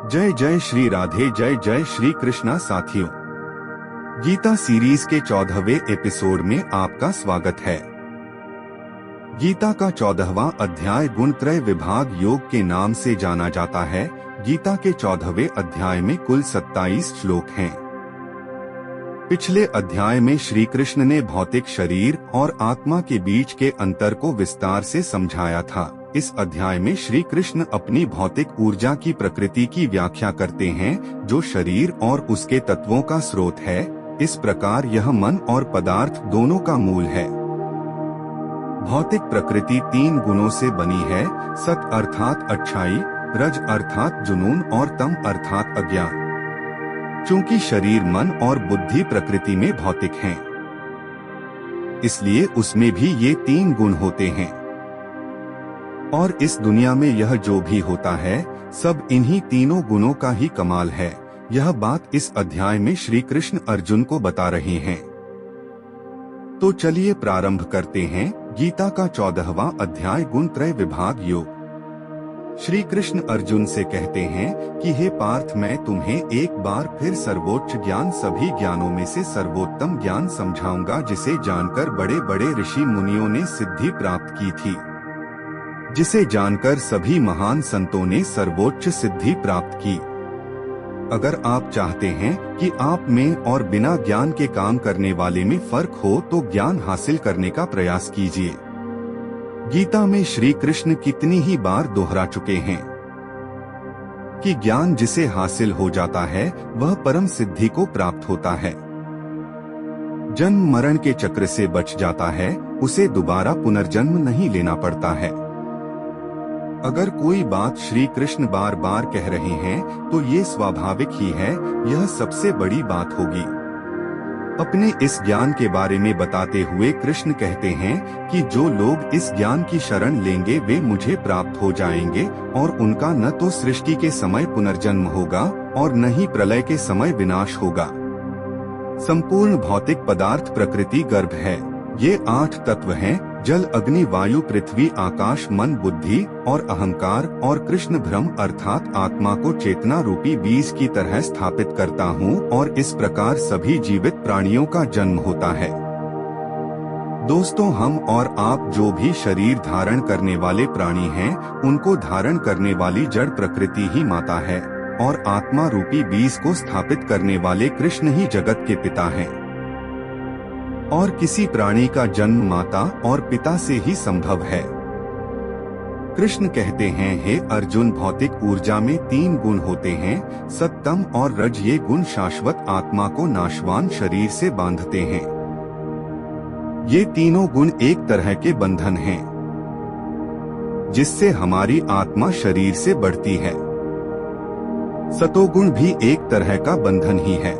जय जय श्री राधे, जय जय श्री कृष्णा। साथियों, गीता सीरीज के 14वें एपिसोड में आपका स्वागत है। गीता का 14वां अध्याय गुणत्रय विभाग योग के नाम से जाना जाता है। गीता के 14वें अध्याय में कुल 27 श्लोक हैं। पिछले अध्याय में श्री कृष्ण ने भौतिक शरीर और आत्मा के बीच के अंतर को विस्तार से समझाया था। इस अध्याय में श्री कृष्ण अपनी भौतिक ऊर्जा की प्रकृति की व्याख्या करते हैं, जो शरीर और उसके तत्वों का स्रोत है। इस प्रकार यह मन और पदार्थ दोनों का मूल है। भौतिक प्रकृति 3 गुणों से बनी है, सत अर्थात अच्छाई, रज अर्थात जुनून और तम अर्थात अज्ञान। चूंकि शरीर, मन और बुद्धि प्रकृति में भौतिक हैं, इसलिए उसमें भी ये 3 गुण होते हैं। और इस दुनिया में यह जो भी होता है, सब इन्हीं तीनों गुणों का ही कमाल है। यह बात इस अध्याय में श्री कृष्ण अर्जुन को बता रहे हैं। तो चलिए प्रारंभ करते हैं गीता का 14वां अध्याय गुणत्रय विभाग योग। श्री कृष्ण अर्जुन से कहते हैं कि हे पार्थ, मैं तुम्हें एक बार फिर सर्वोच्च ज्ञान, सभी ज्ञानों में से सर्वोत्तम ज्ञान समझाऊंगा, जिसे जानकर बड़े बड़े ऋषि मुनियों ने सिद्धि प्राप्त की थी, जिसे जानकर सभी महान संतों ने सर्वोच्च सिद्धि प्राप्त की। अगर आप चाहते हैं कि आप में और बिना ज्ञान के काम करने वाले में फर्क हो, तो ज्ञान हासिल करने का प्रयास कीजिए। गीता में श्री कृष्ण कितनी ही बार दोहरा चुके हैं कि ज्ञान जिसे हासिल हो जाता है, वह परम सिद्धि को प्राप्त होता है, जन्म मरण के चक्र से बच जाता है, उसे दोबारा पुनर्जन्म नहीं लेना पड़ता है। अगर कोई बात श्री कृष्ण बार बार कह रहे हैं, तो ये स्वाभाविक ही है, यह सबसे बड़ी बात होगी। अपने इस ज्ञान के बारे में बताते हुए कृष्ण कहते हैं कि जो लोग इस ज्ञान की शरण लेंगे, वे मुझे प्राप्त हो जाएंगे, और उनका न तो सृष्टि के समय पुनर्जन्म होगा और न ही प्रलय के समय विनाश होगा। संपूर्ण भौतिक पदार्थ प्रकृति गर्भ है। ये 8 तत्व हैं, जल, अग्नि, वायु, पृथ्वी, आकाश, मन, बुद्धि और अहंकार। और कृष्ण ब्रह्म अर्थात आत्मा को चेतना रूपी बीज की तरह स्थापित करता हूँ, और इस प्रकार सभी जीवित प्राणियों का जन्म होता है। दोस्तों, हम और आप जो भी शरीर धारण करने वाले प्राणी हैं, उनको धारण करने वाली जड़ प्रकृति ही माता है, और आत्मा रूपी बीज को स्थापित करने वाले कृष्ण ही जगत के पिता हैं। और किसी प्राणी का जन्म माता और पिता से ही संभव है। कृष्ण कहते हैं, हे अर्जुन, भौतिक ऊर्जा में 3 गुण होते हैं, सत, तम और रज। ये गुण शाश्वत आत्मा को नाशवान शरीर से बांधते हैं। ये तीनों गुण एक तरह के बंधन हैं, जिससे हमारी आत्मा शरीर से बढ़ती है। सतोगुण भी एक तरह का बंधन ही है,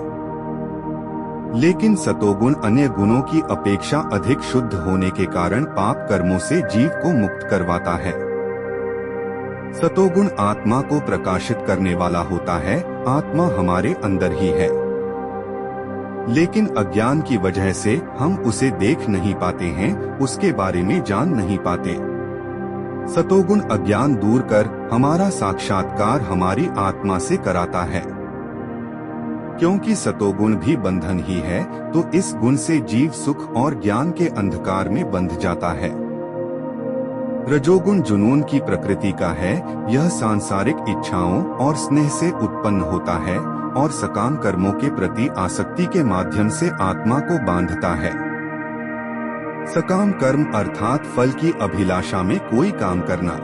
लेकिन सतोगुण अन्य गुणों की अपेक्षा अधिक शुद्ध होने के कारण पाप कर्मों से जीव को मुक्त करवाता है। सतोगुण आत्मा को प्रकाशित करने वाला होता है। आत्मा हमारे अंदर ही है, लेकिन अज्ञान की वजह से हम उसे देख नहीं पाते हैं, उसके बारे में जान नहीं पाते। सतोगुण अज्ञान दूर कर हमारा साक्षात्कार हमारी आत्मा से कराता है। क्योंकि सतोगुण भी बंधन ही है, तो इस गुण से जीव सुख और ज्ञान के अंधकार में बंध जाता है। रजोगुण जुनून की प्रकृति का है। यह सांसारिक इच्छाओं और स्नेह से उत्पन्न होता है, और सकाम कर्मों के प्रति आसक्ति के माध्यम से आत्मा को बांधता है। सकाम कर्म अर्थात फल की अभिलाषा में कोई काम करना।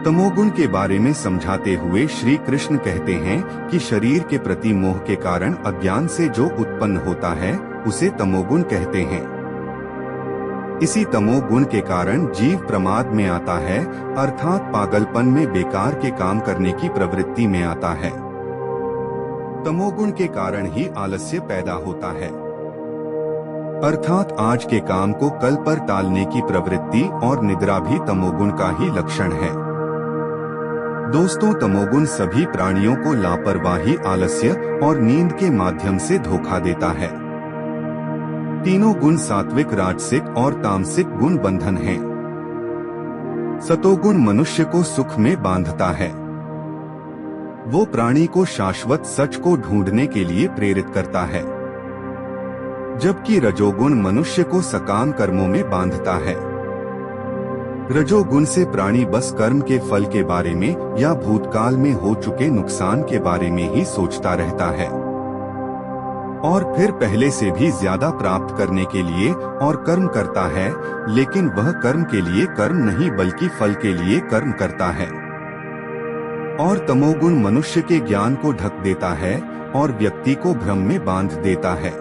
तमोगुण के बारे में समझाते हुए श्री कृष्ण कहते हैं कि शरीर के प्रति मोह के कारण अज्ञान से जो उत्पन्न होता है, उसे तमोगुण कहते हैं। इसी तमोगुण के कारण जीव प्रमाद में आता है, अर्थात पागलपन में बेकार के काम करने की प्रवृत्ति में आता है। तमोगुण के कारण ही आलस्य पैदा होता है, अर्थात आज के काम को कल पर टालने की प्रवृत्ति, और निद्रा भी तमोगुण का ही लक्षण है। दोस्तों, तमोगुण सभी प्राणियों को लापरवाही, आलस्य और नींद के माध्यम से धोखा देता है। तीनों गुण सात्विक, राजसिक और तामसिक गुण बंधन हैं। सतोगुण मनुष्य को सुख में बांधता है। वो प्राणी को शाश्वत सच को ढूंढने के लिए प्रेरित करता है, जबकि रजोगुण मनुष्य को सकाम कर्मों में बांधता है। रजोगुण से प्राणी बस कर्म के फल के बारे में या भूतकाल में हो चुके नुकसान के बारे में ही सोचता रहता है और फिर पहले से भी ज्यादा प्राप्त करने के लिए और कर्म करता है, लेकिन वह कर्म के लिए कर्म नहीं बल्कि फल के लिए कर्म करता है। और तमोगुण मनुष्य के ज्ञान को ढक देता है और व्यक्ति को भ्रम में बांध देता है।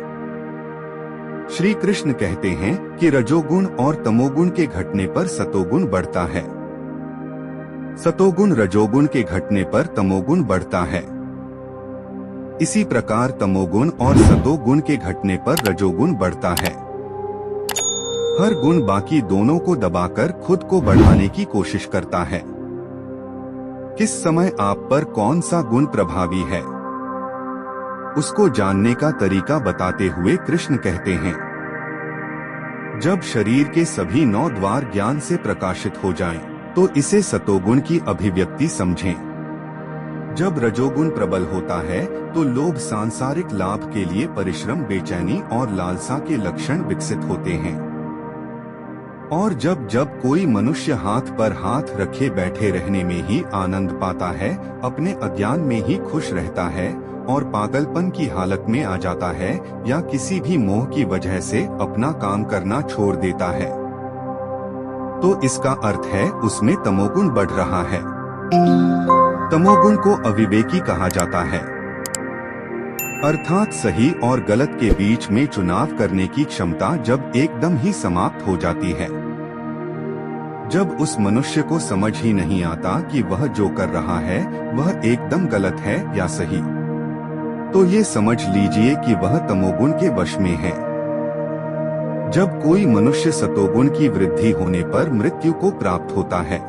श्री कृष्ण कहते हैं कि रजोगुण और तमोगुण के घटने पर सतोगुण बढ़ता है, सतोगुण रजोगुण के घटने पर तमोगुण बढ़ता है। इसी प्रकार तमोगुण और सतोगुण के घटने पर रजोगुण बढ़ता है। हर गुण बाकी दोनों को दबाकर खुद को बढ़ाने की कोशिश करता है। किस समय आप पर कौन सा गुण प्रभावी है, उसको जानने का तरीका बताते हुए कृष्ण कहते हैं, जब शरीर के सभी 9 द्वार ज्ञान से प्रकाशित हो जाएं, तो इसे सतोगुण की अभिव्यक्ति समझें। जब रजोगुण प्रबल होता है तो लोभ, सांसारिक लाभ के लिए परिश्रम, बेचैनी और लालसा के लक्षण विकसित होते हैं। और जब जब कोई मनुष्य हाथ पर हाथ रखे बैठे रहने में ही आनंद पाता है, अपने अज्ञान में ही खुश रहता है और पागलपन की हालत में आ जाता है या किसी भी मोह की वजह से अपना काम करना छोड़ देता है, तो इसका अर्थ है उसमें तमोगुण बढ़ रहा है। तमोगुण को अविवेकी कहा जाता है, अर्थात सही और गलत के बीच में चुनाव करने की क्षमता जब एकदम ही समाप्त हो जाती है। जब उस मनुष्य को समझ ही नहीं आता कि वह जो कर रहा है वह एकदम गलत है या सही, तो ये समझ लीजिए कि वह तमोगुण के वश में है। जब कोई मनुष्य सतोगुण की वृद्धि होने पर मृत्यु को प्राप्त होता है,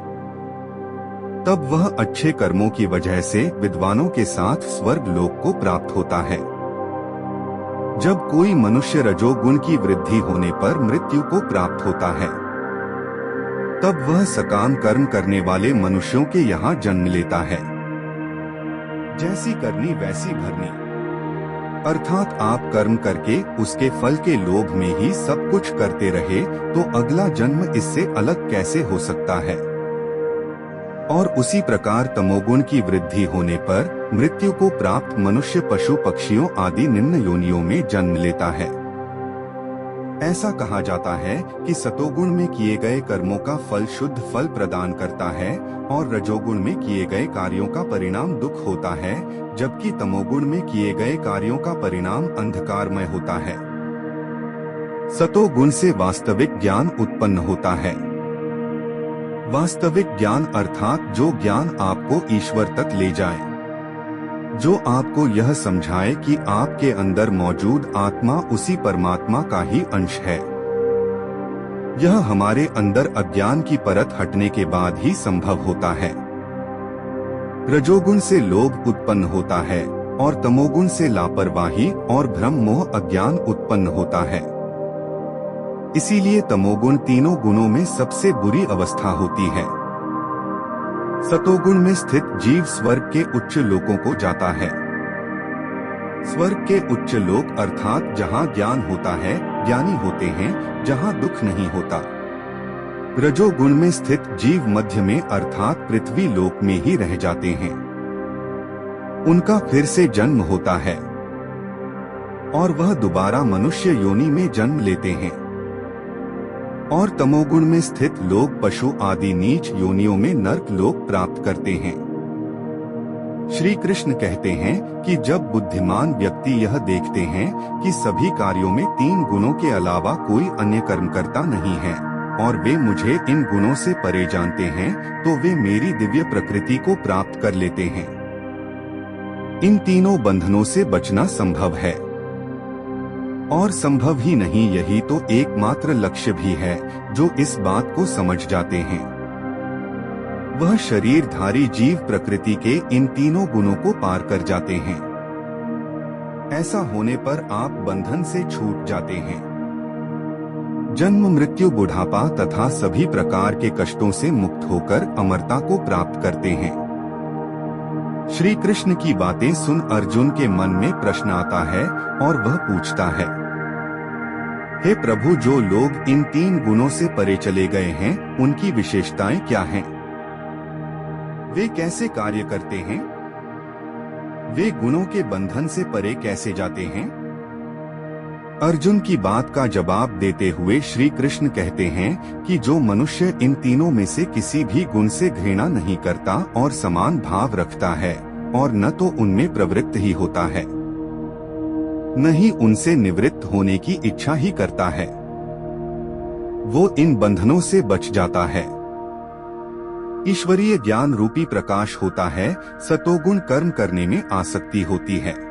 तब वह अच्छे कर्मों की वजह से विद्वानों के साथ स्वर्ग लोक को प्राप्त होता है। जब कोई मनुष्य रजोगुण की वृद्धि होने पर मृत्यु को प्राप्त होता है, तब वह सकाम कर्म करने वाले मनुष्यों के यहाँ जन्म लेता है। जैसी करनी वैसी भरनी, अर्थात आप कर्म करके उसके फल के लोभ में ही सब कुछ करते रहे तो अगला जन्म इससे अलग कैसे हो सकता है। और उसी प्रकार तमोगुण की वृद्धि होने पर मृत्यु को प्राप्त मनुष्य पशु पक्षियों आदि निम्न योनियों में जन्म लेता है। ऐसा कहा जाता है कि सतोगुण में किए गए कर्मों का फल शुद्ध फल प्रदान करता है और रजोगुण में किए गए कार्यों का परिणाम दुख होता है, जबकि तमोगुण में किए गए कार्यों का परिणाम अंधकारमय होता है। सतोगुण से वास्तविक ज्ञान उत्पन्न होता है। वास्तविक ज्ञान अर्थात जो ज्ञान आपको ईश्वर तक ले जाए, जो आपको यह समझाए कि आपके अंदर मौजूद आत्मा उसी परमात्मा का ही अंश है। यह हमारे अंदर अज्ञान की परत हटने के बाद ही संभव होता है। रजोगुण से लोभ उत्पन्न होता है और तमोगुण से लापरवाही और भ्रम मोह अज्ञान उत्पन्न होता है। इसीलिए तमोगुण तीनों गुणों में सबसे बुरी अवस्था होती है। सतोगुण में स्थित जीव स्वर्ग के उच्च लोकों को जाता है। स्वर्ग के उच्च लोक अर्थात जहाँ ज्ञान होता है, ज्ञानी होते हैं, जहाँ दुख नहीं होता। रजोगुण में स्थित जीव मध्य में अर्थात पृथ्वी लोक में ही रह जाते हैं। उनका फिर से जन्म होता है और वह दोबारा मनुष्य योनि में जन्म लेते हैं। और तमोगुण में स्थित लोग पशु आदि नीच योनियों में नरक लोक प्राप्त करते हैं। श्री कृष्ण कहते हैं कि जब बुद्धिमान व्यक्ति यह देखते हैं कि सभी कार्यों में 3 गुणों के अलावा कोई अन्य कर्म करता नहीं है और वे मुझे इन गुणों से परे जानते हैं, तो वे मेरी दिव्य प्रकृति को प्राप्त कर लेते हैं। इन तीनों बंधनों से बचना संभव है, और संभव ही नहीं यही तो एकमात्र लक्ष्य भी है जो इस बात को समझ जाते हैं। वह शरीरधारी जीव प्रकृति के इन तीनों गुणों को पार कर जाते हैं। ऐसा होने पर आप बंधन से छूट जाते हैं। जन्म, मृत्यु, बुढ़ापा तथा सभी प्रकार के कष्टों से मुक्त होकर अमरता को प्राप्त करते हैं। श्री कृष्ण की बातें सुन अर्जुन के मन में प्रश्न आता है और वह पूछता है, हे प्रभु, जो लोग इन 3 गुणों से परे चले गए हैं, उनकी विशेषताएं क्या हैं? वे कैसे कार्य करते हैं? वे गुणों के बंधन से परे कैसे जाते हैं? अर्जुन की बात का जवाब देते हुए श्री कृष्ण कहते हैं कि जो मनुष्य इन तीनों में से किसी भी गुण से घृणा नहीं करता और समान भाव रखता है और न तो उनमें प्रवृत्त ही होता है, न ही उनसे निवृत्त होने की इच्छा ही करता है, वो इन बंधनों से बच जाता है। ईश्वरीय ज्ञान रूपी प्रकाश होता है, सतोगुण कर्म करने में आसक्ति होती है।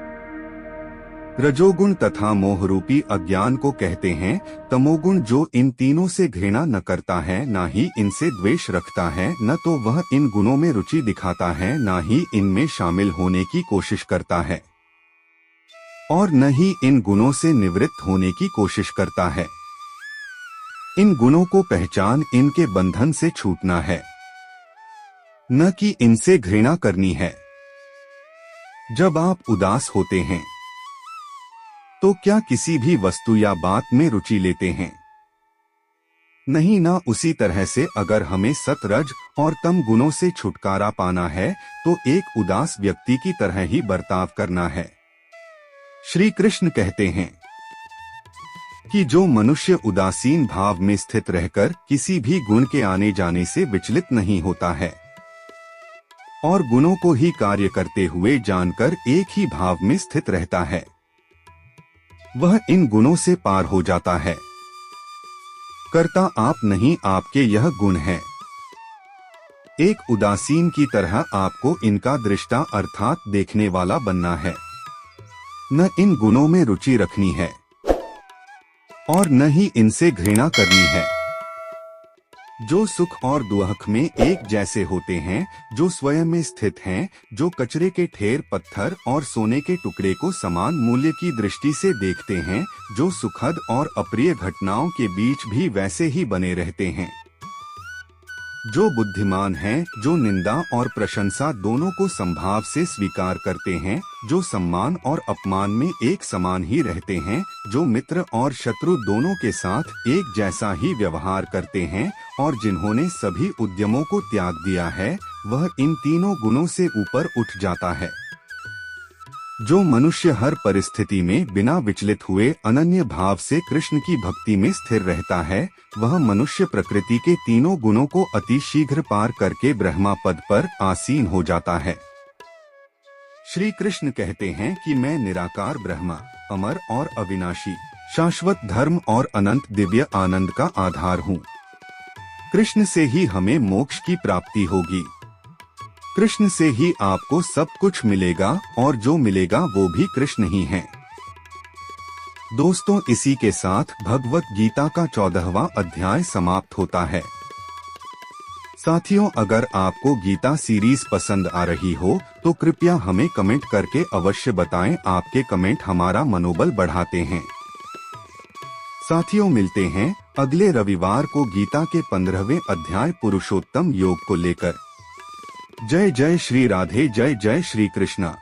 रजोगुण तथा मोह रूपी अज्ञान को कहते हैं तमोगुण, जो इन तीनों से घृणा न करता है, न ही इनसे द्वेष रखता है, न तो वह इन गुणों में रुचि दिखाता है, न ही इनमें शामिल होने की कोशिश करता है और न ही इन गुणों से निवृत्त होने की कोशिश करता है। इन गुणों को पहचान इनके बंधन से छूटना है, न कि इनसे घृणा करनी है। जब आप उदास होते हैं तो क्या किसी भी वस्तु या बात में रुचि लेते हैं? नहीं ना। उसी तरह से अगर हमें सत, रज और तम गुणों से छुटकारा पाना है तो एक उदास व्यक्ति की तरह ही बर्ताव करना है। श्री कृष्ण कहते हैं कि जो मनुष्य उदासीन भाव में स्थित रहकर किसी भी गुण के आने जाने से विचलित नहीं होता है और गुणों को ही कार्य करते हुए जानकर एक ही भाव में स्थित रहता है, वह इन गुणों से पार हो जाता है। कर्ता आप नहीं, आपके यह गुण है। एक उदासीन की तरह आपको इनका दृष्टा अर्थात देखने वाला बनना है, न इन गुणों में रुचि रखनी है और न ही इनसे घृणा करनी है। जो सुख और दुख में एक जैसे होते हैं, जो स्वयं में स्थित हैं, जो कचरे के ढेर, पत्थर और सोने के टुकड़े को समान मूल्य की दृष्टि से देखते हैं, जो सुखद और अप्रिय घटनाओं के बीच भी वैसे ही बने रहते हैं, जो बुद्धिमान हैं, जो निंदा और प्रशंसा दोनों को संभाव से स्वीकार करते हैं, जो सम्मान और अपमान में एक समान ही रहते हैं, जो मित्र और शत्रु दोनों के साथ एक जैसा ही व्यवहार करते हैं और जिन्होंने सभी उद्यमों को त्याग दिया है, वह इन तीनों गुणों से ऊपर उठ जाता है। जो मनुष्य हर परिस्थिति में बिना विचलित हुए अनन्य भाव से कृष्ण की भक्ति में स्थिर रहता है, वह मनुष्य प्रकृति के तीनों गुणों को अति शीघ्र पार करके ब्रह्मा पद पर आसीन हो जाता है। श्री कृष्ण कहते हैं कि मैं निराकार ब्रह्मा, अमर और अविनाशी, शाश्वत धर्म और अनंत दिव्य आनंद का आधार हूँ। कृष्ण से ही हमें मोक्ष की प्राप्ति होगी, कृष्ण से ही आपको सब कुछ मिलेगा और जो मिलेगा वो भी कृष्ण ही है। दोस्तों, इसी के साथ भगवत गीता का 14वां अध्याय समाप्त होता है। साथियों, अगर आपको गीता सीरीज पसंद आ रही हो तो कृपया हमें कमेंट करके अवश्य बताएं। आपके कमेंट हमारा मनोबल बढ़ाते हैं। साथियों, मिलते हैं अगले रविवार को गीता के 15वें अध्याय पुरुषोत्तम योग को लेकर। जय जय श्री राधे, जय जय श्री कृष्णा।